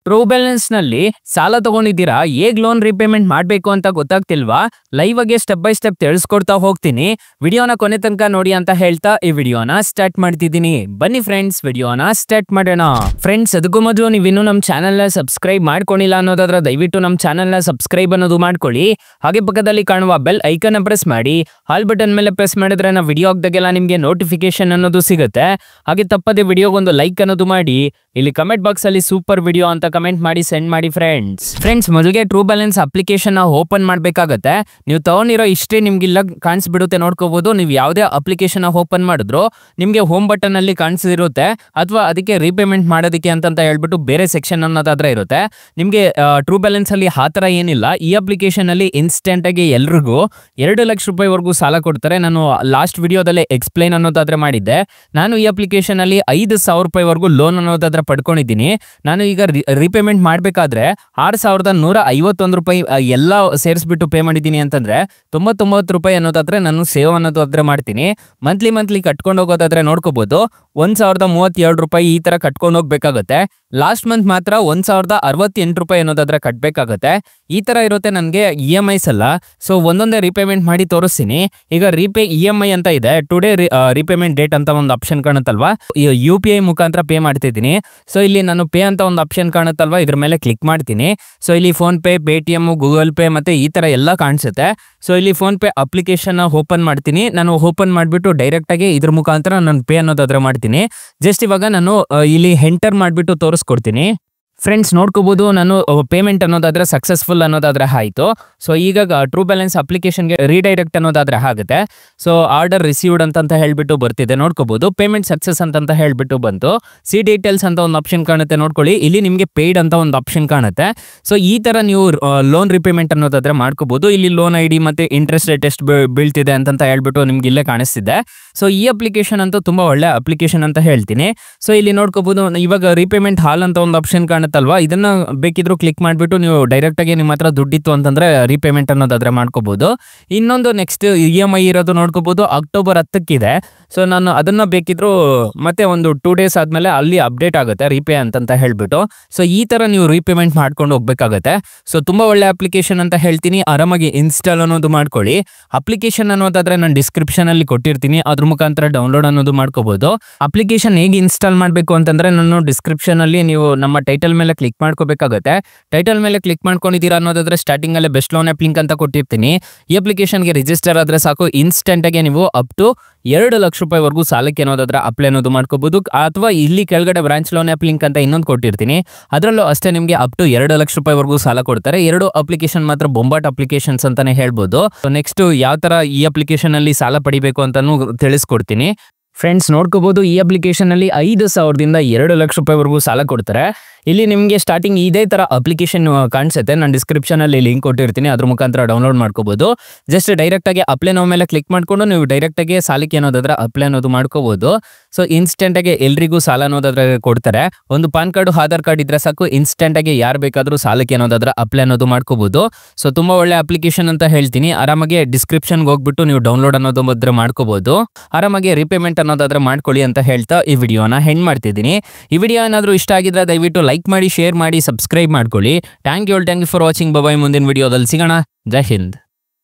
True balance ನಲ್ಲಿ ಸಾಲ ತಗೊಂಡಿದ್ದೀರಾ, ಹೇಗ್ ಲೋನ್ ರಿಪೇಮೆಂಟ್ ಮಾಡಬೇಕು ಅಂತ ಗೊತ್ತಾಗ್ತಿಲ್ವಾ? ಲೈವ್ ಆಗಿ ಸ್ಟೆಪ್ ಬೈ ಸ್ಟೆಪ್ ತಿಳಿಸ್ಕೊಡ್ತಾ ಹೋಗ್ತೀನಿ. ವಿಡಿಯೋನ ಕೊನೆ ತನಕ ನೋಡಿ ಅಂತ ಹೇಳ್ತಾ ಈ ವಿಡಿಯೋನ ಸ್ಟಾರ್ಟ್ ಮಾಡ್ತಿದ್ದೀನಿ. ಬನ್ನಿ ಫ್ರೆಂಡ್ಸ್, ವಿಡಿಯೋನ ಸ್ಟಾರ್ಟ್ ಮಾಡೋಣ. ಫ್ರೆಂಡ್ಸ್, ಅದಕ್ಕೂ ಮೊದಲು ನೀವಿನ್ನೂ ನಮ್ಮ ಚಾನೆಲ್ ನ ಸಬ್ಸ್ಕ್ರೈಬ್ ಮಾಡ್ಕೊಂಡಿಲ್ಲ ಅನ್ನೋದಾದ್ರೆ ದಯವಿಟ್ಟು ನಮ್ಮ ಚಾನೆಲ್ ನ ಸಬ್ಸ್ಕ್ರೈಬ್ ಅನ್ನೋದು ಮಾಡ್ಕೊಳ್ಳಿ. ಹಾಗೆ ಪಕ್ಕದಲ್ಲಿ ಕಾಣುವ ಬೆಲ್ ಐಕನ್ ಪ್ರೆಸ್ ಮಾಡಿ. ಆಲ್ ಬಟನ್ ಮೇಲೆ ಪ್ರೆಸ್ ಮಾಡಿದ್ರೆ ನಾವು ವಿಡಿಯೋ ಹಾಕ್ದಾಗೆಲ್ಲ ನಿಮಗೆ ನೋಟಿಫಿಕೇಶನ್ ಅನ್ನೋದು ಸಿಗುತ್ತೆ. ಹಾಗೆ ತಪ್ಪದೆ ವಿಡಿಯೋಗೊಂದು ಲೈಕ್ ಅನ್ನೋದು ಮಾಡಿ. ಇಲ್ಲಿ ಕಮೆಂಟ್ ಬಾಕ್ಸ್ ಅಲ್ಲಿ ಸೂಪರ್ ವಿಡಿಯೋ ಅಂತ ಕಮೆಂಟ್ ಮಾಡಿ ಸೆಂಡ್ ಮಾಡಿ ಫ್ರೆಂಡ್ಸ್. ಮೊದಲಿಗೆ ಟ್ರೂ ಬ್ಯಾಲೆನ್ಸ್ ಅಪ್ಲಿಕೇಶನ್ ಓಪನ್ ಮಾಡಬೇಕಾಗತ್ತೆ. ನೀವು ತಗೊಂಡಿರೋ ಇಷ್ಟೇ ನಿಮ್ಗೆ ಇಲ್ಲ ಕಾಣಿಸ್ಬಿಡುತ್ತೆ, ನೋಡ್ಕೋಬಹುದು. ನೀವು ಯಾವುದೇ ಅಪ್ಲಿಕೇಶನ್ ಓಪನ್ ಮಾಡಿದ್ರು ನಿಮಗೆ ಹೋಮ್ ಬಟನ್ ಅಲ್ಲಿ ಕಾಣಿಸಿರುತ್ತೆ, ಅಥವಾ ಅದಕ್ಕೆ ರೀಪೇಮೆಂಟ್ ಮಾಡೋದಕ್ಕೆ ಅಂತ ಹೇಳ್ಬಿಟ್ಟು ಬೇರೆ ಸೆಕ್ಷನ್ ಅನ್ನೋದಾದ್ರೆ ಇರುತ್ತೆ. ನಿಮಗೆ ಟ್ರೂ ಬ್ಯಾಲೆನ್ಸ್ ಅಲ್ಲಿ ಆ ಥರ ಏನಿಲ್ಲ. ಈ ಅಪ್ಲಿಕೇಶನ್ ಅಲ್ಲಿ ಇನ್ಸ್ಟೆಂಟ್ ಆಗಿ ಎಲ್ರಿಗೂ 2 ಲಕ್ಷ ರೂಪಾಯಿವರೆಗೂ ಸಾಲ ಕೊಡ್ತಾರೆ. ನಾನು ಲಾಸ್ಟ್ ವಿಡಿಯೋದಲ್ಲಿ ಎಕ್ಸ್ಪ್ಲೈನ್ ಅನ್ನೋದಾದ್ರೆ ಮಾಡಿದ್ದೆ. ನಾನು ಈ ಅಪ್ಲಿಕೇಶನ್ ಅಲ್ಲಿ 5,000 ರೂಪಾಯಿವರೆಗೂ ಲೋನ್ ಅನ್ನೋದಾದ್ರೆ ಪಡ್ಕೊಂಡಿದ್ದೀನಿ. ನಾನು ಈಗ ರೀಪೇಮೆಂಟ್ ಮಾಡಬೇಕಾದ್ರೆ 6,151 ರೂಪಾಯಿ ಎಲ್ಲ ಸೇರಿಸ್ಬಿಟ್ಟು ಪೇ ಮಾಡಿದ್ದೀನಿ ಅಂತಂದ್ರೆ 99 ರೂಪಾಯಿ ಅನ್ನೋದಾದ್ರೆ ನಾನು ಸೇವ್ ಅನ್ನೋದಾದ್ರೆ ಮಾಡ್ತೀನಿ. ಮಂತ್ಲಿ ಕಟ್ಕೊಂಡು ಹೋಗೋದಾದ್ರೆ ನೋಡ್ಕೋಬಹುದು 1,032 ರೂಪಾಯಿ ಈ ತರ ಕಟ್ಕೊಂಡು ಹೋಗ್ಬೇಕಾಗತ್ತೆ. ಲಾಸ್ಟ್ ಮಂತ್ ಮಾತ್ರ 1,068 ರೂಪಾಯಿ ಅನ್ನೋದಾದ್ರೆ ಕಟ್ಬೇಕಾಗತ್ತೆ. ಈ ತರ ಇರುತ್ತೆ ನನಗೆ EMIs ಅಲ್ಲ. ಸೊ ಒಂದೊಂದೇ ರೀಪೇಮೆಂಟ್ ಮಾಡಿ ತೋರಿಸ್ತೀನಿ. ಈಗ ರೀಪೇ EMI ಅಂತ ಇದೆ, ಟುಡೇ ರೀಪೇಮೆಂಟ್ ಡೇಟ್ ಅಂತ ಒಂದು ಆಪ್ಷನ್ ಕಾಣುತ್ತಲ್ವಾ, UPI ಮುಖಾಂತರ ಪೇ ಮಾಡ್ತಿದ್ದೀನಿ. ಸೊ ಇಲ್ಲಿ ನಾನು ಪೇ ಅಂತ ಒಂದು ಆಪ್ಷನ್ ಕಾಣುತ್ತಲ್ವಾ, ಇದ್ರ ಮೇಲೆ ಕ್ಲಿಕ್ ಮಾಡ್ತೀನಿ. ಸೊ ಇಲ್ಲಿ phone pay, Paytm, Google pay ಮತ್ತೆ ಈ ತರ ಎಲ್ಲ ಕಾಣಿಸುತ್ತೆ. ಸೊ ಇಲ್ಲಿ ಫೋನ್ ಪೇ ಅಪ್ಲಿಕೇಶನ್ ಓಪನ್ ಮಾಡ್ತೀನಿ. ನಾನು ಓಪನ್ ಮಾಡಿಬಿಟ್ಟು ಡೈರೆಕ್ಟ್ ಆಗಿ ಇದ್ರ ಮುಖಾಂತರ ನಾನು ಪೇ ಅನ್ನೋದಾದ್ರೆ ಮಾಡ್ತೀನಿ. ಜಸ್ಟ್ ಇವಾಗ ನಾನು ಇಲ್ಲಿ ಎಂಟರ್ ಮಾಡಿಬಿಟ್ಟು ತೋರಿಸ್ಕೊಡ್ತೀನಿ. ಫ್ರೆಂಡ್ಸ್, ನೋಡ್ಕೋಬಹುದು ನಾನು ಪೇಮೆಂಟ್ ಅನ್ನೋದಾದ್ರೆ ಸಕ್ಸಸ್ಫುಲ್ ಅನ್ನೋದಾದ್ರೆ ಆಯಿತು. ಸೊ ಈಗ ಟ್ರೂ ಬ್ಯಾಲೆನ್ಸ್ ಅಪ್ಲಿಕೇಶನ್ಗೆ ರೀಡೈರೆಕ್ಟ್ ಅನ್ನೋದಾದ್ರೆ ಆಗುತ್ತೆ. ಸೊ ಆರ್ಡರ್ ರಿಸೀವ್ಡ್ ಅಂತ ಹೇಳ್ಬಿಟ್ಟು ಬರ್ತಿದೆ, ನೋಡ್ಕೋಬಹುದು. ಪೇಮೆಂಟ್ ಸಕ್ಸಸ್ ಅಂತ ಹೇಳ್ಬಿಟ್ಟು ಬಂತು. ಸಿ ಡೀಟೇಲ್ಸ್ ಅಂತ ಒಂದು ಆಪ್ಷನ್ ಕಾಣುತ್ತೆ, ನೋಡ್ಕೊಳ್ಳಿ. ಇಲ್ಲಿ ನಿಮಗೆ ಪೇಯ್ಡ್ ಅಂತ ಒಂದು ಆಪ್ಷನ್ ಕಾಣುತ್ತೆ. ಸೊ ಈ ತರ ನೀವು ಲೋನ್ ರಿಪೇಮೆಂಟ್ ಅನ್ನೋದಾದ್ರೆ ಮಾಡ್ಕೋಬಹುದು. ಇಲ್ಲಿ ಲೋನ್ ID ಮತ್ತೆ ಇಂಟ್ರೆಸ್ಟ್ ರೇಟ್ ಎಷ್ಟು ಬೀಳ್ತಿದೆ ಅಂತ ಹೇಳ್ಬಿಟ್ಟು ನಿಮ್ಗೆ ಇಲ್ಲೇ ಕಾಣಿಸ್ತಿದೆ. ಸೊ ಈ ಅಪ್ಲಿಕೇಶನ್ ಅಂತೂ ತುಂಬಾ ಒಳ್ಳೆ ಅಪ್ಲಿಕೇಶನ್ ಅಂತ ಹೇಳ್ತೀನಿ. ಸೊ ಇಲ್ಲಿ ನೋಡ್ಕೋಬಹುದು, ಇವಾಗ ರೀಪೇಮೆಂಟ್ ಹಾಲ್ ಅಂತ ಒಂದು ಆಪ್ಷನ್ ಕಾಣುತ್ತಲ್ವಾ, ಇದನ್ನ ಬೇಕಿದ್ರು ಕ್ಲಿಕ್ ಮಾಡಿಬಿಟ್ಟು ನೀವು ಡೈರೆಕ್ಟ್ ಆಗಿ ನಿಮ್ಮ ಹತ್ರ ದುಡ್ಡಿತ್ತು ಅಂತಂದ್ರೆ ರೀಪೇಮೆಂಟ್ ಅನ್ನೋದಾದ್ರೆ ಮಾಡ್ಕೋಬಹುದು. ಇನ್ನೊಂದು ನೆಕ್ಸ್ಟ್ EMI ಇರೋದು ನೋಡ್ಕೋಬಹುದು, ಅಕ್ಟೋಬರ್ 10 ಸೊ ನಾನು ಅದನ್ನ ಬೇಕಿದ್ರು ಮತ್ತೆ ಒಂದು 2 ಡೇಸ್ ಆದ್ಮೇಲೆ ಅಲ್ಲಿ ಅಪ್ಡೇಟ್ ಆಗುತ್ತೆ ರೀಪೇ ಅಂತ ಹೇಳ್ಬಿಟ್ಟು. ಸೊ ಈ ತರ ನೀವು ರೀಪೇಮೆಂಟ್ ಮಾಡ್ಕೊಂಡು ಹೋಗ್ಬೇಕಾಗತ್ತೆ. ಸೊ ತುಂಬಾ ಒಳ್ಳೆ ಅಪ್ಲಿಕೇಶನ್ ಅಂತ ಹೇಳ್ತೀನಿ. ಆರಾಮಾಗಿ ಇನ್ಸ್ಟಾಲ್ ಅನ್ನೋದು ಮಾಡ್ಕೊಳ್ಳಿ. ಅಪ್ಲಿಕೇಶನ್ ಅನ್ನೋದಾದ್ರೆ ನಾನು ಡಿಸ್ಕ್ರಿಪ್ಷನ್ ಅಲ್ಲಿ ಕೊಟ್ಟಿರ್ತೀನಿ, ಅದ್ರ ಮುಖಾಂತರ ಡೌನ್ಲೋಡ್ ಅನ್ನೋದು ಮಾಡ್ಕೋಬಹುದು. ಅಪ್ಲಿಕೇಶನ್ ಹೇಗೆ ಇನ್ಸ್ಟಾಲ್ ಮಾಡಬೇಕು ಅಂತಂದ್ರೆ ನಾನು ಡಿಸ್ಕ್ರಿಪ್ಷನ್ ಅಲ್ಲಿ ನೀವು ನಮ್ಮ ಟೈಟಲ್ ಮೇಲೆ ಕ್ಲಿಕ್ ಮಾಡ್ಕೋಬೇಕಾಗುತ್ತೆ. ಟೈಟಲ್ ಮೇಲೆ ಕ್ಲಿಕ್ ಮಾಡ್ಕೊಂಡಿದ್ದೀರಾ ಅನ್ನೋದಾದ್ರೆ ಸ್ಟಾರ್ಟಿಂಗ್ ಅಲ್ಲೇ ಬೆಸ್ಟ್ ಲೋನ್ ಆಪ್ ಲಿಂಕ್ ಅಂತ ಕೊಟ್ಟಿರ್ತೀನಿ. ಈ ಅಪ್ಲಿಕೇಶನ್ಗೆ ರಿಜಿಸ್ಟರ್ ಆದ್ರೆ ಸಾಕು, ಇನ್ಸ್ಟೆಂಟ್ ಆಗಿ ನೀವು ಅಪ್ ಟು 2 ಲಕ್ಷ ರೂಪಾಯಿವರೆಗೂ ಸಾಲಕ್ಕೆ ಅನ್ನೋದಾದ್ರೆ ಅಪ್ಲೈ ಅನ್ನೋದು ಮಾಡ್ಕೋಬಹುದು. ಅಥವಾ ಇಲ್ಲಿ ಕೆಳಗಡೆ ಬ್ರಾಂಚ್ ಲೋನ್ ಆಪ್ ಲಿಂಕ್ ಅಂತ ಇನ್ನೊಂದು ಕೊಟ್ಟಿರ್ತೀನಿ, ಅದರಲ್ಲೂ ಅಷ್ಟೇ ನಿಮಗೆ ಅಪ್ ಟು 2 ಲಕ್ಷ ರೂಪಾಯಿವರೆಗೂ ಸಾಲ ಕೊಡ್ತಾರೆ. 2 ಅಪ್ಲಿಕೇಶನ್ ಮಾತ್ರ ಬೊಂಬಾಟ್ ಅಪ್ಲಿಕೇಶನ್ಸ್ ಅಂತಾನೆ ಹೇಳ್ಬೋದು. ನೆಕ್ಸ್ಟ್ ಯಾವ ತರ ಈ ಅಪ್ಲಿಕೇಶನ್ ಅಲ್ಲಿ ಸಾಲ ಪಡಿಬೇಕು ಅಂತಾನು ತಿಳಿಸ್ಕೊಡ್ತೀನಿ. ಫ್ರೆಂಡ್ಸ್, ನೋಡ್ಕೋಬಹುದು ಈ ಅಪ್ಲಿಕೇಶನ್ ಅಲ್ಲಿ 5,000ದಿಂದ 2 ಲಕ್ಷ ರೂಪಾಯಿವರೆಗೂ ಸಾಲ ಕೊಡ್ತಾರೆ. ಇಲ್ಲಿ ನಿಮಗೆ ಸ್ಟಾರ್ಟಿಂಗ್ ಇದೇ ತರ ಅಪ್ಲಿಕೇಶನ್ ಕಾಣಿಸುತ್ತೆ. ನಾನು ಡಿಸ್ಕ್ರಿಪ್ಷನ್ ಅಲ್ಲಿ ಲಿಂಕ್ ಕೊಟ್ಟಿರ್ತೀನಿ, ಅದ್ರ ಮುಖಾಂತರ ಡೌನ್ಲೋಡ್ ಮಾಡ್ಕೋಬಹುದು. ಜಸ್ಟ್ ಡೈರೆಕ್ಟ್ ಆಗಿ ಅಪ್ಲೈ ನೋ ಮೇಲೆ ಕ್ಲಿಕ್ ಮಾಡ್ಕೊಂಡು ನೀವು ಡೈರೆಕ್ಟ್ ಆಗಿ ಸಾಲಕ್ಕೆ ಅನ್ನೋದಾದ್ರೆ ಅಪ್ಲೈ ಅನ್ನೋದು ಮಾಡ್ಕೋಬಹುದು. ಸೊ ಇನ್ಸ್ಟೆಂಟ್ ಆಗಿ ಎಲ್ರಿಗೂ ಸಾಲ ಅನ್ನೋದಾದ್ರೆ ಕೊಡ್ತಾರೆ. ಒಂದು ಪಾನ್ ಕಾರ್ಡ್, ಆಧಾರ್ ಕಾರ್ಡ್ ಇದ್ರೆ ಸಾಕು, ಇನ್ಸ್ಟೆಂಟ್ ಆಗಿ ಯಾರು ಬೇಕಾದ್ರೂ ಸಾಲಕ್ಕೆ ಅನ್ನೋದಾದ್ರೆ ಅಪ್ಲೈ ಅನ್ನೋದು ಮಾಡ್ಕೋಬಹುದು. ಸೊ ತುಂಬಾ ಒಳ್ಳೆ ಅಪ್ಲಿಕೇಶನ್ ಅಂತ ಹೇಳ್ತೀನಿ. ಆರಾಮಾಗಿ ಡಿಸ್ಕ್ರಿಪ್ಷನ್ಗೆ ಹೋಗ್ಬಿಟ್ಟು ನೀವು ಡೌನ್ಲೋಡ್ ಅನ್ನೋದು ಮಾತ್ರ ಮಾಡ್ಕೋಬಹುದು. ಆರಾಮಾಗಿ ರೀಪೇಮೆಂಟ್ ಅನ್ನೋದಾದ್ರೆ ಮಾಡ್ಕೊಳ್ಳಿ ಅಂತ ಹೇಳ್ತಾ ಈ ವಿಡಿಯೋನ ಎಂಡ್ ಮಾಡ್ತಿದ್ದೀನಿ. ಈ ವಿಡಿಯೋ ಏನಾದರೂ ಇಷ್ಟ ಆಗಿದ್ರೆ ದಯವಿಟ್ಟು ಲೈಕ್ ಮಾಡಿ, ಶೇರ್ ಮಾಡಿ, ಸಬ್ಸ್ಕ್ರೈಬ್ ಮಾಡ್ಕೊಳ್ಳಿ. Thank you for watching. Bye. ಮುಂದಿನ ವಿಡಿಯೋದಲ್ಲಿ ಸಿಗೋಣ. ಜೈ ಹಿಂದ್.